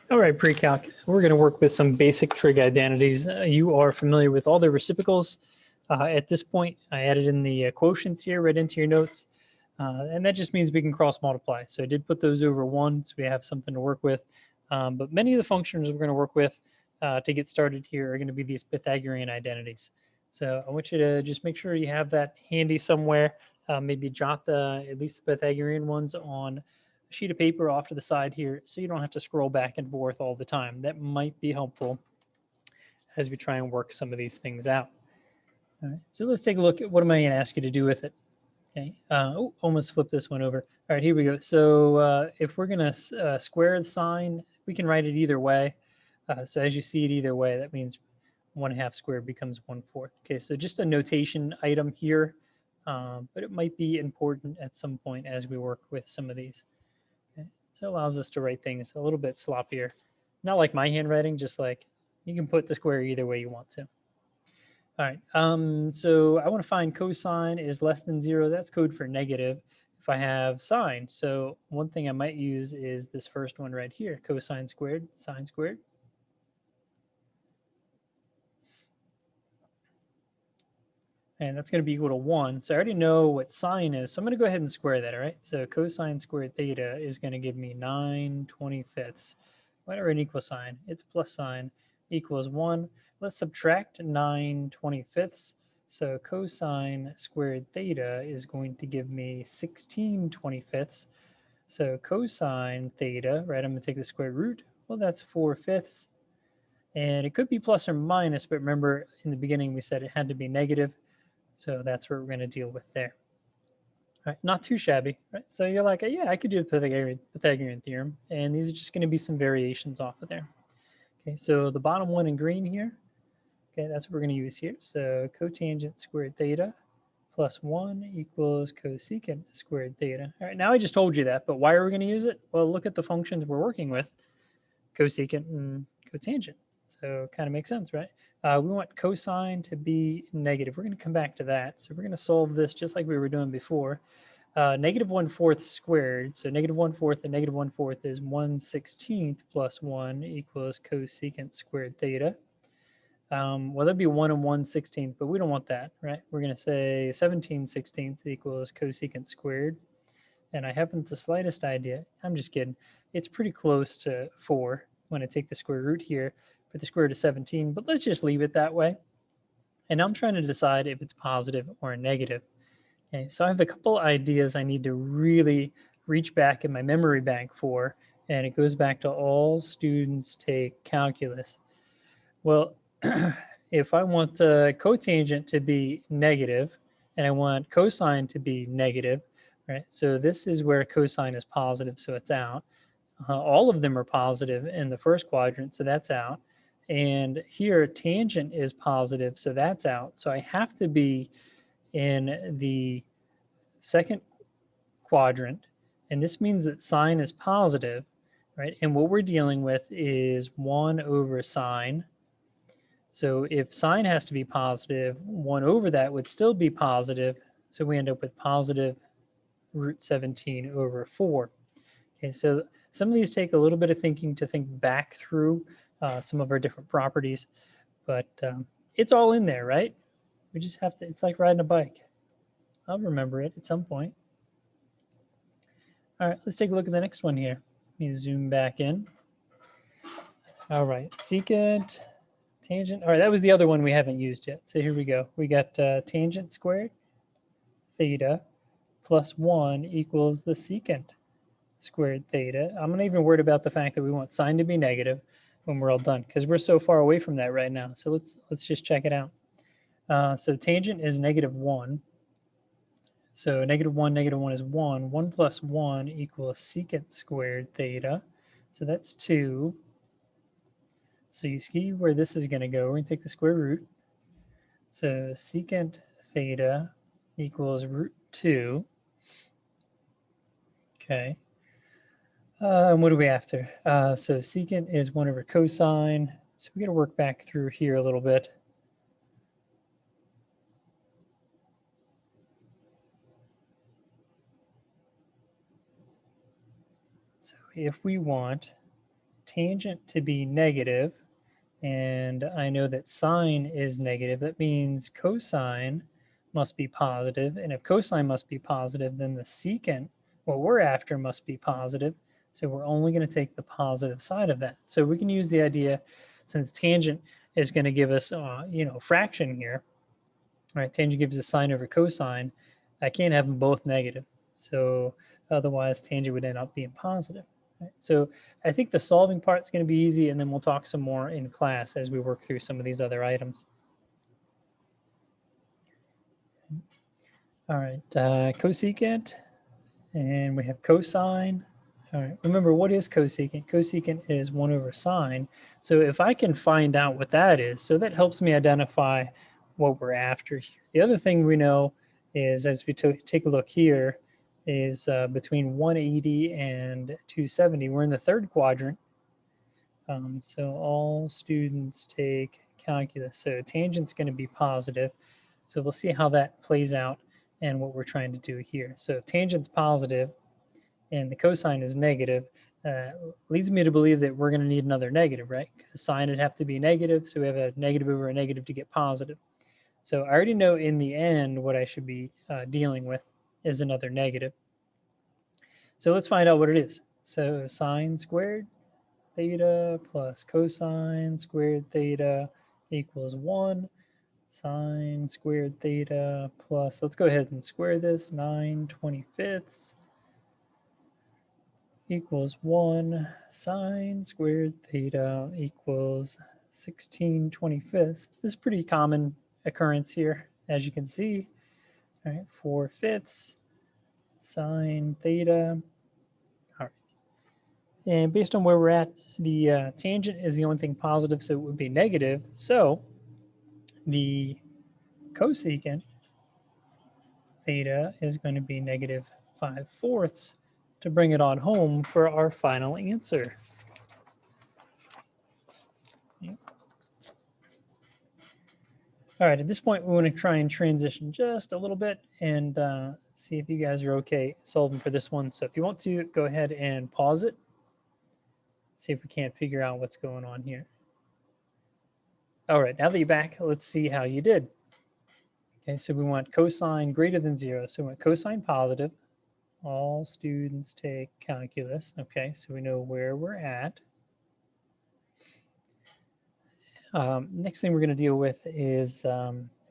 All right, PreCalc. We're going to work with some basic trig identities. You are familiar with all the reciprocals. At this point, I added in the quotients here right into your notes. And that just means we can cross multiply. So I did put those over 1, so we have something to work with. But many of the functions we're going to work with to get started here are going to be these Pythagorean identities. So I want you to just make sure you have that handy somewhere. Maybe jot at least the Pythagorean ones on a sheet of paper off to the side here so you don't have to scroll back and forth all the time. That might be helpful as we try and work some of these things out. All right, so let's take a look at what am I going to ask you to do with it. Okay, almost flip this one over. All right, here we go. So if we're going to square the sign, we can write it either way. So as you see it either way, that means 1/2 squared becomes 1/4. Okay, so just a notation item here, but it might be important at some point as we work with some of these. Okay, so it allows us to write things a little bit sloppier. Not like my handwriting, just like you can put the square either way you want to. All right, so I want to find cosine is less than 0. That's code for negative if I have sine. So one thing I might use is this first one right here, cosine squared, sine squared. And that's going to be equal to 1. So I already know what sine is. So I'm going to go ahead and square that, all right? So cosine squared theta is going to give me 9/25. Whatever an equal sign, it's plus sign equals 1. Let's subtract 9/25. So cosine squared theta is going to give me 16/25. So cosine theta, right, I'm going to take the square root. Well, that's 4/5. And it could be plus or minus, but remember in the beginning we said it had to be negative. So that's what we're going to deal with there. All right, not too shabby, right? So you're like, yeah, I could do the Pythagorean theorem, and these are just going to be some variations off of there. Okay, so the bottom one in green here, okay, that's what we're going to use here. So cotangent squared theta plus 1 equals cosecant squared theta. All right, now I just told you that, but why are we going to use it? Well, look at the functions we're working with, cosecant and cotangent. So it kind of makes sense, right? We want cosine to be negative. We're going to come back to that. So we're going to solve this just like we were doing before. Negative 1/4 squared. So negative 1/4 and negative 1/4 is 1/16 plus 1 equals cosecant squared theta. Well, that'd be 1 and 1/16, but we don't want that, right? We're going to say 17/16 equals cosecant squared. And I haven't the slightest idea. I'm just kidding. It's pretty close to 4 when I take the square root here for the square root of 17, but let's just leave it that way. And I'm trying to decide if it's positive or negative. Okay, so I have a couple ideas I need to really reach back in my memory bank for, and it goes back to all students take calculus. Well, if I want cotangent to be negative and I want cosine to be negative, right? So this is where cosine is positive, so it's out. All of them are positive in the first quadrant, so that's out. And here tangent is positive, so that's out. So I have to be in the second quadrant, and this means that sine is positive, right? And what we're dealing with is 1 over sine. So if sine has to be positive, 1 over that would still be positive. So we end up with positive root 17 over 4. Okay, so some of these take a little bit of thinking to think back through some of our different properties, but it's all in there, right? We just have to, it's like riding a bike. I'll remember it at some point. All right, let's take a look at the next one here. Let me zoom back in. All right, secant, tangent. All right, that was the other one we haven't used yet. So here we go. We got tangent squared theta plus 1 equals the secant squared theta. I'm not even worried about the fact that we want sine to be negative when we're all done because we're so far away from that right now. So let's just check it out. So tangent is -1. So -1 is 1. 1 plus 1 equals secant squared theta. So that's 2. So you see where this is going to go. We're going to take the square root. So secant theta equals root 2. Okay. And what are we after? So secant is 1 over cosine. So we got to work back through here a little bit. So if we want tangent to be negative, and I know that sine is negative, that means cosine must be positive. And if cosine must be positive, then the secant, what we're after, must be positive. So we're only going to take the positive side of that. So we can use the idea, since tangent is going to give us, fraction here, right? Tangent gives us sine over cosine. I can't have them both negative. So otherwise, tangent would end up being positive. Right? So I think the solving part is going to be easy, and then we'll talk some more in class as we work through some of these other items. All right, cosecant, and we have cosine. All right, remember, what is cosecant? Cosecant is 1 over sine. So if I can find out what that is, so that helps me identify what we're after here. The other thing we know is, as we take a look here, is between 180 and 270, we're in the third quadrant. So all students take calculus. So tangent's going to be positive. So we'll see how that plays out and what we're trying to do here. So if tangent's positive and the cosine is negative, leads me to believe that we're going to need another negative, right? Because sine would have to be negative, so we have a negative over a negative to get positive. So I already know in the end what I should be dealing with is another negative. So let's find out what it is. So sine squared theta plus cosine squared theta equals 1. Sine squared theta plus, let's go ahead and square this, 9/25 equals 1. Sine squared theta equals 16/25. This is a pretty common occurrence here, as you can see. All right, 4/5 sine theta. All right. And based on where we're at, the tangent is the only thing positive, so it would be negative. So the cosecant theta is going to be negative 5/4 to bring it on home for our final answer. All right, at this point, we want to try and transition just a little bit and see if you guys are okay solving for this one. So if you want to, go ahead and pause it. See if we can't figure out what's going on here. All right, now that you're back, let's see how you did. Okay, so we want cosine greater than 0. So we want cosine positive. All students take calculus. Okay, so we know where we're at. Next thing we're going to deal with is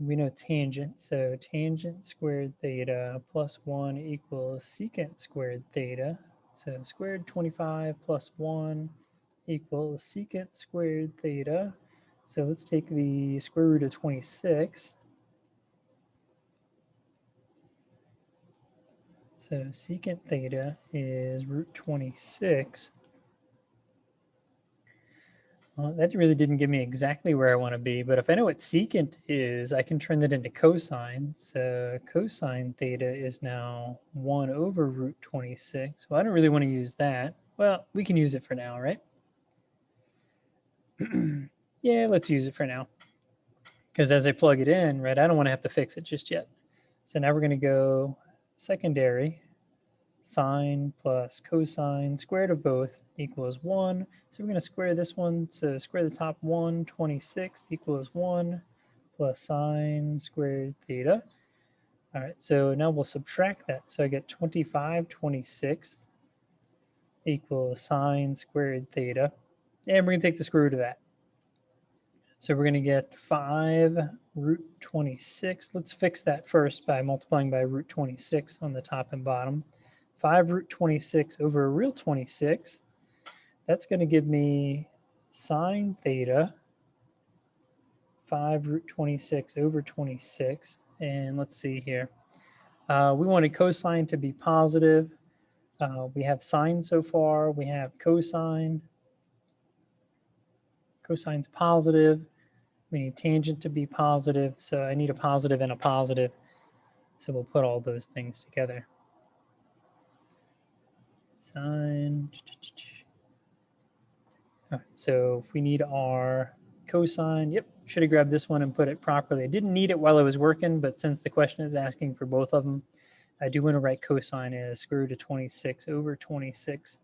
we know tangent. So tangent squared theta plus 1 equals secant squared theta. So squared 25 plus 1 equals secant squared theta. So let's take the square root of 26. So secant theta is root 26. Well, that really didn't give me exactly where I want to be, but if I know what secant is, I can turn that into cosine. So cosine theta is now 1 over root 26. Well, I don't really want to use that. Well, we can use it for now, right? Yeah, let's use it for now. Because as I plug it in, right, I don't want to have to fix it just yet. So now we're going to go secondary. Sine plus cosine squared of both equals 1. So we're going to square this one. So square the top 1, 26 equals 1 plus sine squared theta. All right, so now we'll subtract that. So I get 25/26 equals sine squared theta. And we're going to take the square root of that. So we're going to get 5 root 26. Let's fix that first by multiplying by root 26 on the top and bottom. 5 root 26 over a real 26. That's going to give me sine theta, 5 root 26 over 26. And let's see here. We wanted cosine to be positive. We have sine so far. We have cosine. Cosine's positive. We need tangent to be positive. So I need a positive and a positive. So we'll put all those things together. Sine. All right, so if we need our cosine, yep, should have grabbed this one and put it properly. I didn't need it while I was working, but since the question is asking for both of them, I do want to write cosine as square root of 26 over 26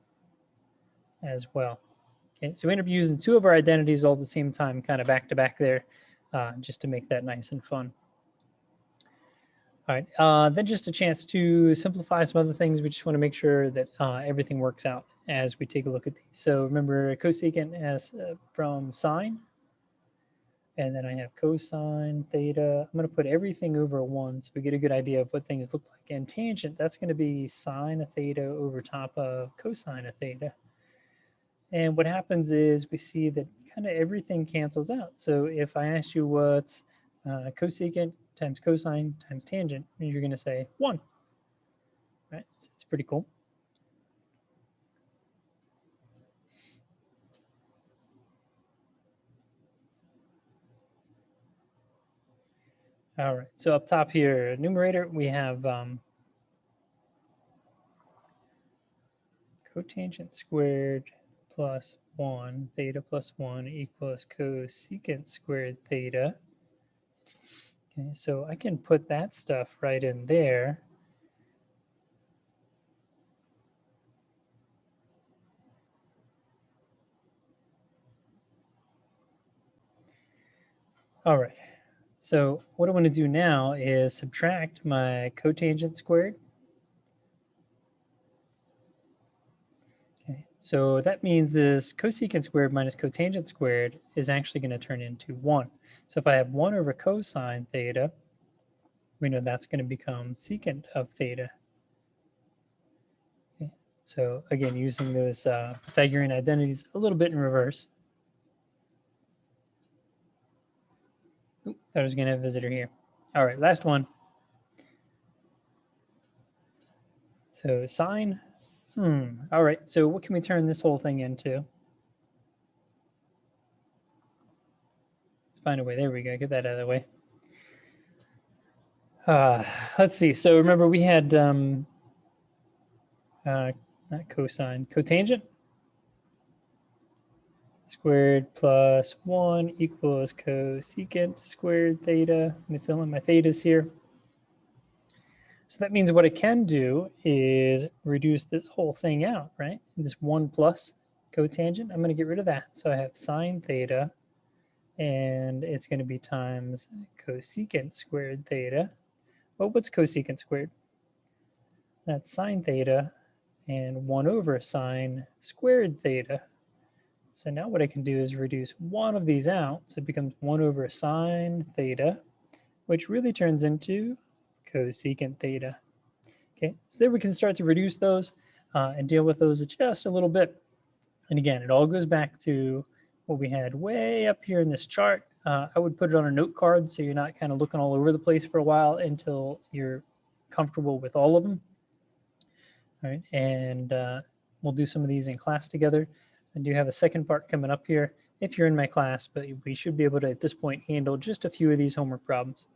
as well. Okay, so we end up using two of our identities all at the same time, kind of back to back there, just to make that nice and fun. All right, then just a chance to simplify some other things. We just want to make sure that everything works out as we take a look at these. So remember cosecant as from sine, and then I have cosine theta. I'm going to put everything over 1 so we get a good idea of what things look like. And tangent, that's going to be sine of theta over top of cosine of theta. And what happens is we see that kind of everything cancels out. So if I asked you what's cosecant times cosine times tangent, you're going to say 1. Right? So it's pretty cool. All right, so up top here, numerator, we have cotangent squared plus 1, theta plus 1 equals cosecant squared theta. Okay, so I can put that stuff right in there. All right, so what I want to do now is subtract my cotangent squared. Okay, so that means this cosecant squared minus cotangent squared is actually going to turn into 1. So if I have 1 over cosine theta, we know that's going to become secant of theta. Okay, so again, using those Pythagorean identities a little bit in reverse. Ooh, thought I was going to have a visitor here. All right, last one. So sine. All right, so what can we turn this whole thing into? Let's find a way. There we go. Get that out of the way. Let's see. So remember we had not cosine, cotangent squared plus 1 equals cosecant squared theta. Let me fill in my thetas here. So that means what I can do is reduce this whole thing out, right? This 1 plus cotangent, I'm going to get rid of that. So I have sine theta, and it's going to be times cosecant squared theta. Well, what's cosecant squared? That's sine theta and 1 over sine squared theta. So now what I can do is reduce one of these out. So it becomes 1 over sine theta, which really turns into cosecant theta. Okay, so there we can start to reduce those and deal with those just a little bit. And again, it all goes back to what we had way up here in this chart. I would put it on a note card so you're not kind of looking all over the place for a while until you're comfortable with all of them. All right, and we'll do some of these in class together. I do have a second part coming up here if you're in my class, but we should be able to, at this point, handle just a few of these homework problems.